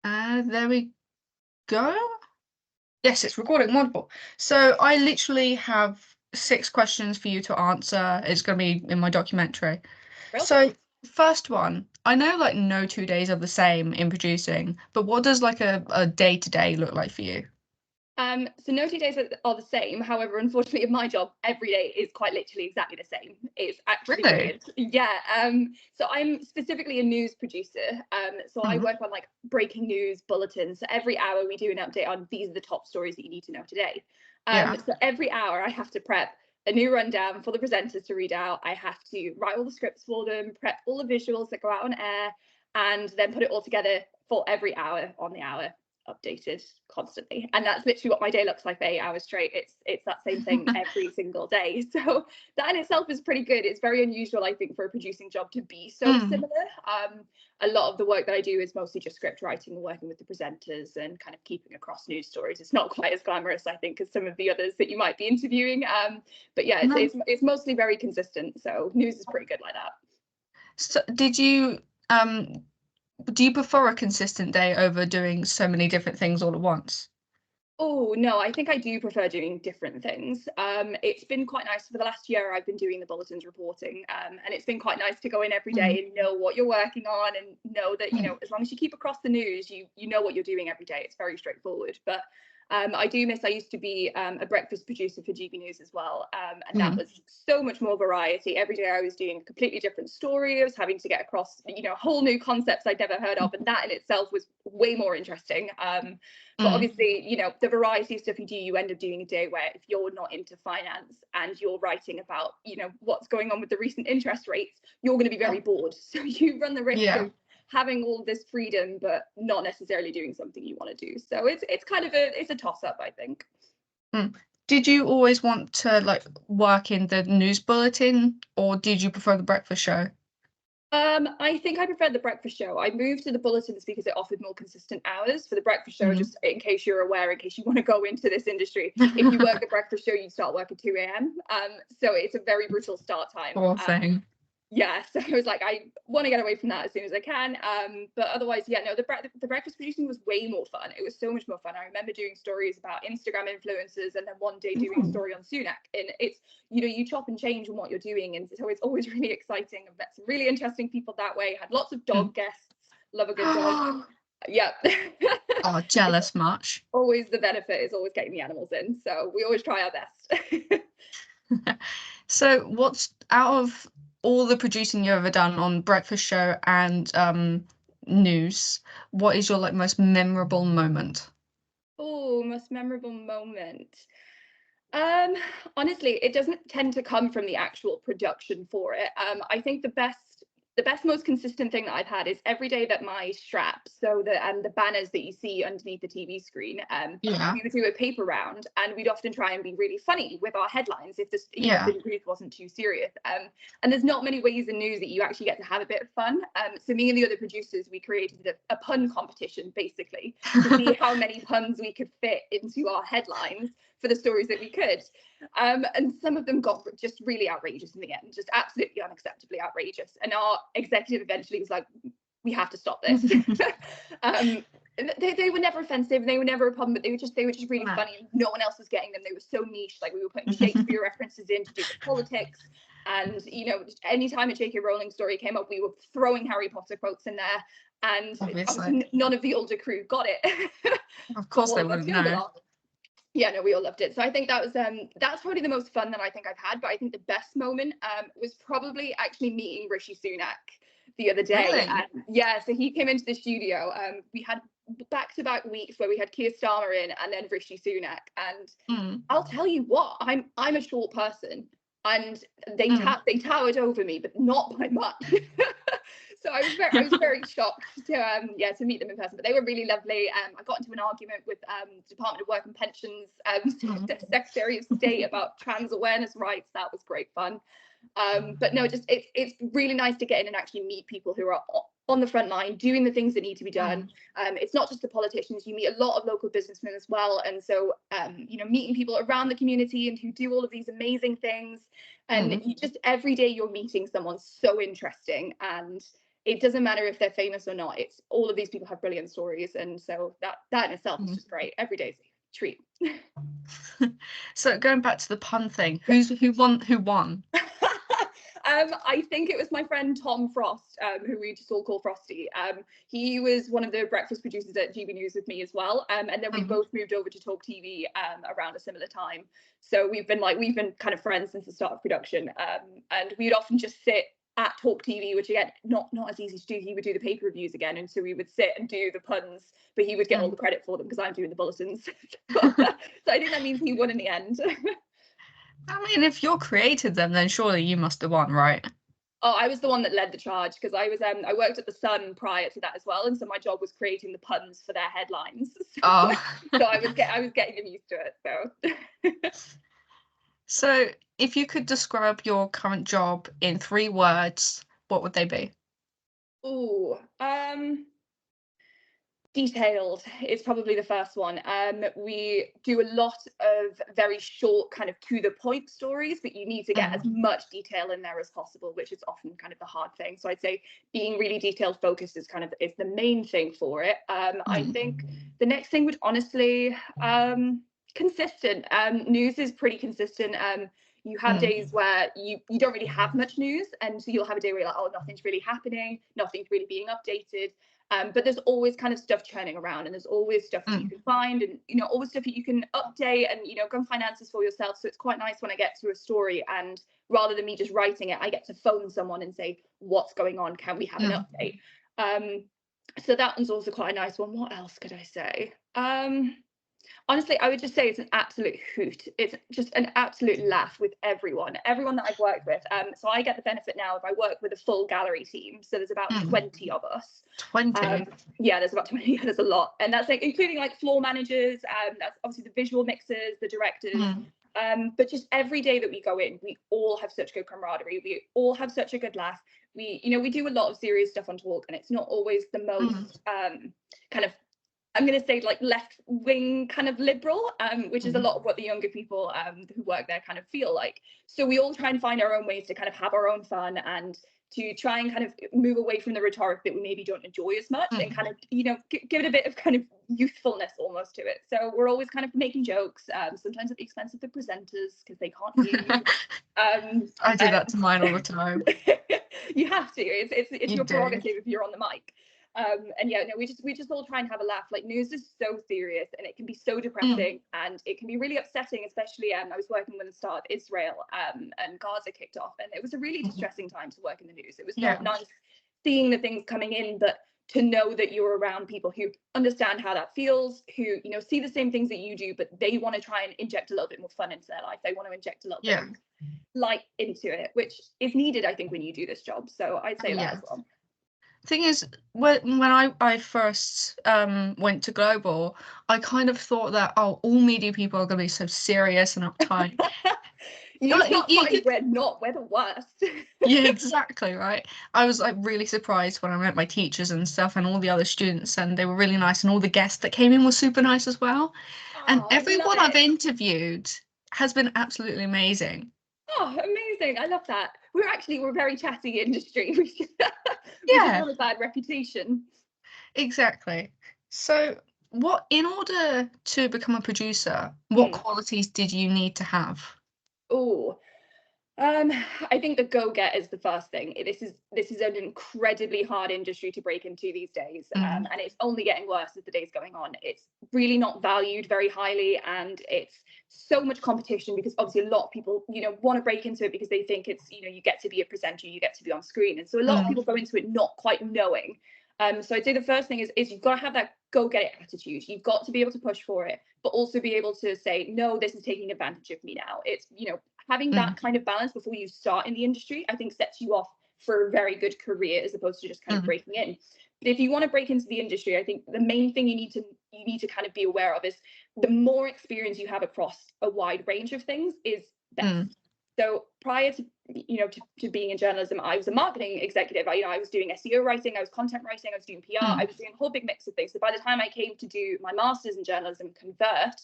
There we go. Yes, it's recording. Wonderful. So I literally have 6 questions for you to answer. It's going to be in my documentary. Real? So first one, I know like no 2 days are the same in producing, but what does like a day-to-day look like for you? So no 2 days are the same. However, unfortunately, in my job, every day is quite literally exactly the same. It's actually Really? brilliant. Yeah. So I'm specifically a news producer. So I Mhm. work on like breaking news bulletins. So every hour we do an update on these are the top stories that you need to know today. Yeah. So every hour I have to prep a new rundown for the presenters to read out. I have to write all the scripts for them, prep all the visuals that go out on air, and then put it all together for every hour on the hour, updated constantly. And that's literally what my day looks like for 8 hours straight. It's that same thing every single day. So that in itself is pretty good. It's very unusual, I think, for a producing job to be so similar. A lot of the work that I do is mostly just script writing and working with the presenters and kind of keeping across news stories. It's not quite as glamorous, I think, as some of the others that you might be interviewing. But yeah, No. it's mostly very consistent. So news is pretty good like that. So um do you prefer a consistent day over doing so many different things all at once? Oh, no, I think I do prefer doing different things. It's been quite nice for the last year. I've been doing the bulletins reporting, and it's been quite nice to go in every Mm. day and know what you're working on and know that, Mm. as long as you keep across the news, you know what you're doing every day. It's very straightforward. But I used to be a breakfast producer for GB News as well. And that Mm. was so much more variety. Every day I was doing a completely different story. I was having to get across, whole new concepts I'd never heard of. And that in itself was way more interesting. But Mm. obviously, the variety of stuff you do, you end up doing a day where if you're not into finance and you're writing about, what's going on with the recent interest rates, you're going to be very bored. So you run the risk Yeah. of having all this freedom, but not necessarily doing something you want to do. So it's kind of it's a toss up, I think. Mm. Did you always want to like work in the news bulletin, or did you prefer the breakfast show? I think I preferred the breakfast show. I moved to the bulletins because it offered more consistent hours. For the breakfast show, Mm. just in case you're aware, in case you want to go into this industry, if you work the breakfast show, you start work at 2 a.m. So it's a very brutal start time. Poor thing. Yeah, so I was like, I want to get away from that as soon as I can. But otherwise, yeah, no, the breakfast producing was way more fun. It was so much more fun. I remember doing stories about Instagram influencers and then one day doing a story on Sunak. And it's, you chop and change on what you're doing. And so it's always really exciting. I've met some really interesting people that way. Had lots of dog guests. Love a good dog. Yeah. Oh, It's jealous much. always the benefit is always getting the animals in. So we always try our best. So what's out of all the producing you've ever done on breakfast show and news, what is your like most memorable moment? Oh, most memorable moment. Um, Honestly, it doesn't tend to come from the actual production for it. I think the best, most consistent thing that I've had is every day that my straps, so the banners that you see underneath the TV screen, Yeah. we would do a paper round, and we'd often try and be really funny with our headlines if this, if Yeah. the news wasn't too serious. And there's not many ways in news that you actually get to have a bit of fun. So me and the other producers, we created a pun competition basically to see how many puns we could fit into our headlines for the stories that we could. And some of them got just really outrageous in the end, just absolutely unacceptably outrageous. And our executive eventually was like, we have to stop this. um, they were never offensive, they were never a problem, but they were just really funny. No one else was getting them. They were so niche. Like we were putting Shakespeare references in to do with politics. And anytime a J.K. Rowling story came up, we were throwing Harry Potter quotes in there. And Obviously. none of the older crew got it. Of But course all they of us wouldn't killed a know. lot. Yeah, no, we all loved it. So I think that was that's probably the most fun that I think I've had. But I think the best moment was probably actually meeting Rishi Sunak the other day. Really? Yeah, so he came into the studio. We had back-to-back weeks where we had Keir Starmer in and then Rishi Sunak. And Mm. I'll tell you what, I'm a short person, and they Mm. towered over me, but not by much. So I was very shocked to meet them in person. But they were really lovely. I got into an argument with Department of Work and Pensions Secretary of State about trans awareness rights. That was great fun. But no, just it's really nice to get in and actually meet people who are on the front line doing the things that need to be done. It's not just the politicians. You meet a lot of local businessmen as well, and so meeting people around the community and who do all of these amazing things. And you just every day you're meeting someone so interesting, and it doesn't matter if they're famous or not. It's all of these people have brilliant stories, and so that in itself is just great. Every day's a treat. So going back to the pun thing, who won? I think it was my friend Tom Frost, who we just all call Frosty. He was one of the breakfast producers at GB News with me as well, and then we both moved over to Talk TV around a similar time. So we've been kind of friends since the start of production, and we'd often just sit at Talk TV, which again not as easy to do. He would do the paper reviews again, and so we would sit and do the puns, but he would get all the credit for them because I'm doing the bulletins. So I think that means he won in the end. I mean, if you're created them, then surely you must have won, right? Oh, I was the one that led the charge because I worked at The Sun prior to that as well, and so my job was creating the puns for their headlines. So I was getting them used to it. So if you could describe your current job in 3 words, what would they be? Ooh, detailed is probably the first one. We do a lot of very short, kind of to the point stories, but you need to get as much detail in there as possible, which is often kind of the hard thing. So I'd say being really detailed focused is the main thing for it. I think the next thing would honestly, consistent. News is pretty consistent. You have days where you don't really have much news, and so you'll have a day where you're like, oh, nothing's really happening, nothing's really being updated. But there's always kind of stuff churning around, and there's always stuff that you can find, and always stuff that you can update and go and find answers for yourself. So it's quite nice when I get to a story, and rather than me just writing it, I get to phone someone and say, what's going on, can we have an update? So that one's also quite a nice one. What else could I say? Honestly, I would just say it's an absolute hoot. It's just an absolute laugh with everyone that I've worked with. So I get the benefit now if I work with a full gallery team. So there's about 20 of us. 20? Yeah, there's about 20. There's a lot. And that's like including like floor managers. That's obviously the visual mixers, the directors. But just every day that we go in, we all have such good camaraderie. We all have such a good laugh. We do a lot of serious stuff on Talk, and it's not always the most kind of, I'm going to say, like left wing kind of liberal, which is a lot of what the younger people who work there kind of feel like. So we all try and find our own ways to kind of have our own fun and to try and kind of move away from the rhetoric that we maybe don't enjoy as much and kind of, give it a bit of kind of youthfulness almost to it. So we're always kind of making jokes, sometimes at the expense of the presenters because they can't hear you. I do that to mine all the time. You have to. It's your prerogative if you're on the mic. And yeah, no, we just all try and have a laugh. Like, news is so serious and it can be so depressing and it can be really upsetting, especially I was working when the start of Israel and Gaza kicked off, and it was a really distressing time to work in the news. It was not nice seeing the things coming in, but to know that you're around people who understand how that feels, who see the same things that you do, but they want to try and inject a little bit more fun into their life. They want to inject a little bit of light into it, which is needed, I think, when you do this job. So I'd say that as well. Thing is, when I first went to Global, I kind of thought that all media people are going to be so serious and uptight. We're the worst. Yeah, exactly, right. I was like really surprised when I met my teachers and stuff and all the other students, and they were really nice, and all the guests that came in were super nice as well. And everyone I've interviewed has been absolutely amazing. Oh, amazing. I love that. We're a very chatty industry. We don't have a bad reputation. Exactly. So in order to become a producer, what qualities did you need to have? I think the go-get is the first thing. This is an incredibly hard industry to break into these days, and it's only getting worse as the days going on. It's really not valued very highly, and it's so much competition because obviously a lot of people want to break into it because they think it's you get to be a presenter, you get to be on screen, and so a lot of people go into it not quite knowing. So I'd say the first thing is you've got to have that go-get-it attitude. You've got to be able to push for it, but also be able to say, no, this is taking advantage of me now. It's having that kind of balance before you start in the industry, I think sets you off for a very good career as opposed to just kind of breaking in. But if you want to break into the industry, I think the main thing you need to kind of be aware of is the more experience you have across a wide range of things is best. So prior to to being in journalism, I was a marketing executive. I was doing SEO writing, I was content writing, I was doing PR, I was doing a whole big mix of things. So by the time I came to do my master's in journalism, Convert,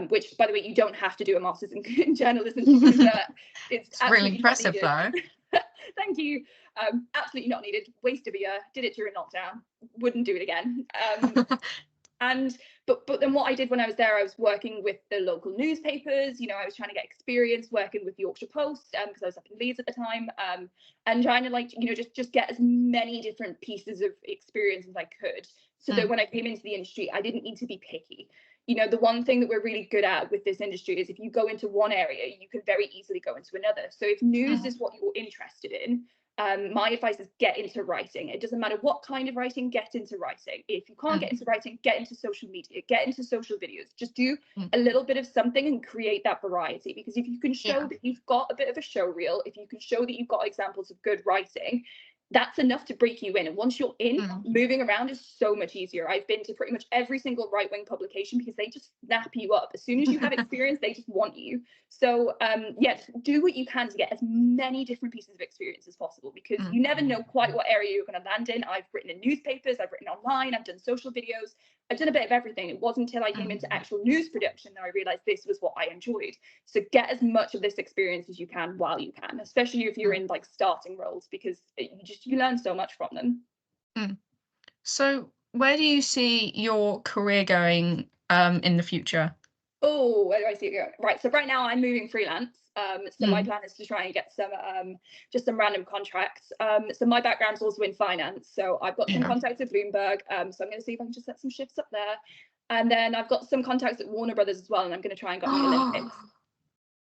which, by the way, you don't have to do a master's in journalism to do that. It's really impressive, though. Thank you. Absolutely not needed. Waste of a year. Did it during lockdown. Wouldn't do it again. But then what I did when I was there, I was working with the local newspapers. You know, I was trying to get experience working with the Yorkshire Post, because I was up in Leeds at the time, and trying to, like, you know, just get as many different pieces of experience as I could, so that when I came into the industry, I didn't need to be picky. You know, the one thing that we're really good at with this industry is if you go into one area, you can very easily go into another. So if news is what you're interested in, my advice is get into writing. It doesn't matter what kind of writing, get into writing. If you can't get into writing, get into social media, get into social videos. Just do a little bit of something and create that variety. Because if you can show that you've got a bit of a show reel, if you can show that you've got examples of good writing, that's enough to break you in. And once you're in, moving around is so much easier. I've been to pretty much every single right-wing publication because they just snap you up. As soon as you have experience, they just want you. So yes, do what you can to get as many different pieces of experience as possible, because you never know quite what area you're going to land in. I've written in newspapers, I've written online, I've done social videos, I've done a bit of everything. It wasn't until I came into actual news production that I realized this was what I enjoyed. So get as much of this experience as you can while you can, especially if you're in like starting roles, because you learn so much from them. So where do you see your career going in the future? Oh, where do I see it going? Right, so right now I'm moving freelance. So my plan is to try and get some just some random contracts. So my background's also in finance, so I've got some contacts at Bloomberg. So I'm going to see if I can just set some shifts up there, and then I've got some contacts at Warner Brothers as well, and I'm going to try and get on the Olympics.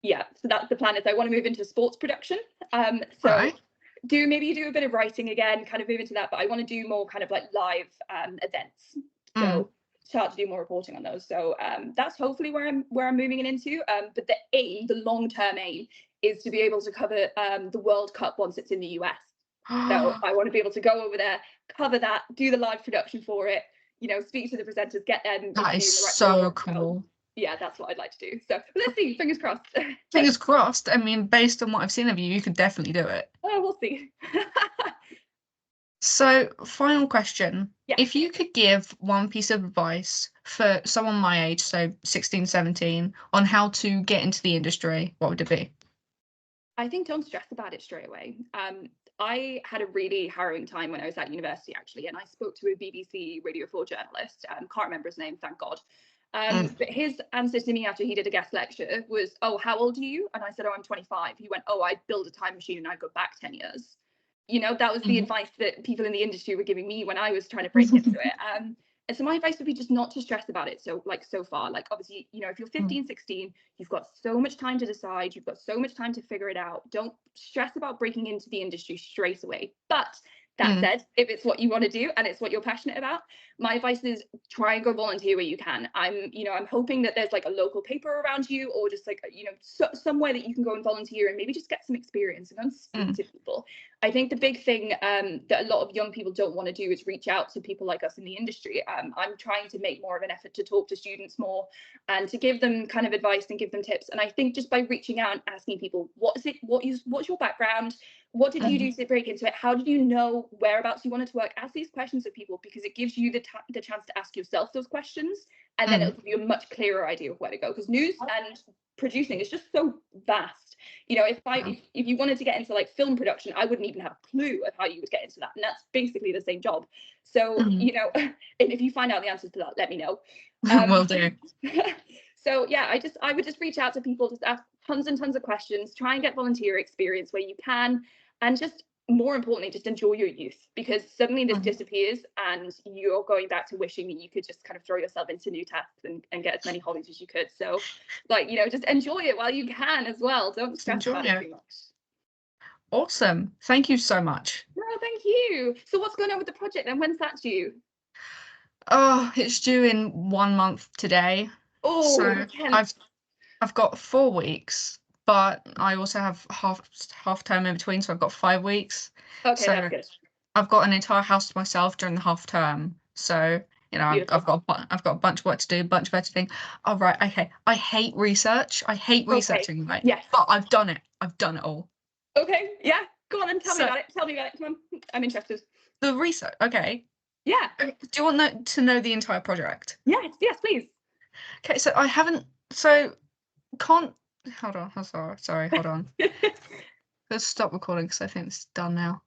Yeah, so that's the plan. Is I want to move into sports production. So maybe do a bit of writing again, kind of move into that, but I want to do more kind of like live events. So start to do more reporting on those. So that's hopefully where I'm moving it into. But the long-term aim is to be able to cover the World Cup once it's in the US. So I want to be able to go over there, cover that, do the live production for it, you know, speak to the presenters, get them. That is so cool. Yeah, that's what I'd like to do. So let's see, fingers crossed. Fingers crossed. I mean, based on what I've seen of you, you could definitely do it. Oh, we'll see. So, final question. If you could give one piece of advice for someone my age, so 16, 17, on how to get into the industry, what would it be? I think don't stress about it straight away. I had a really harrowing time when I was at university, actually, and I spoke to a BBC Radio 4 journalist. Can't remember his name, thank God. But his answer to me after he did a guest lecture was, "Oh, how old are you?" And I said, "Oh, I'm 25. He went, "Oh, I'd build a time machine and I'd go back 10 years. You know, that was the advice that people in the industry were giving me when I was trying to break into it. And so my advice would be just not to stress about it. So far, like obviously, you know, if you're 15, 16, you've got so much time to decide, you've got so much time to figure it out. Don't stress about breaking into the industry straight away. But that said, if it's what you want to do and it's what you're passionate about, my advice is try and go volunteer where you can. I'm hoping that there's like a local paper around you, or just like, you know, somewhere that you can go and volunteer and maybe just get some experience and speak to people. I think the big thing that a lot of young people don't want to do is reach out to people like us in the industry. I'm trying to make more of an effort to talk to students more and to give them kind of advice and give them tips. And I think just by reaching out and asking people, what's your background? What did you do to break into it? How did you know whereabouts you wanted to work? Ask these questions of people, because it gives you the chance to ask yourself those questions, and then it'll give you a much clearer idea of where to go, because news and producing is just so vast. You know, if you wanted to get into like film production, I wouldn't even have a clue of how you would get into that, and that's basically the same job. So you know, and if you find out the answers to that, let me know. Will do. So yeah, I would just reach out to people, just ask tons and tons of questions, try and get volunteer experience where you can, and just more importantly, just enjoy your youth, because suddenly this disappears and you're going back to wishing that you could just kind of throw yourself into new tasks and get as many hobbies as you could. So like, you know, just enjoy it while you can as well. Don't stress about it too much. Awesome. Thank you so much. No, thank you. So what's going on with the project then? When's that due? Oh, it's due in 1 month today. Oh, so I've got 4 weeks, but I also have half term in between, so I've got 5 weeks. Okay, so that's good. I've got an entire house to myself during the half term. So, you know, I've got a bunch of work to do, a bunch of editing. Oh, right, okay. I hate research. I hate researching, right? Yes. But I've done it. I've done it all. Okay, yeah. Go on and tell me about it. Tell me about it. Come on. I'm interested. The research, okay. Yeah. Do you want to know the entire project? Yes, please. Okay, so I haven't So can't hold on. Sorry, hold on. Let's stop recording because I think it's done now.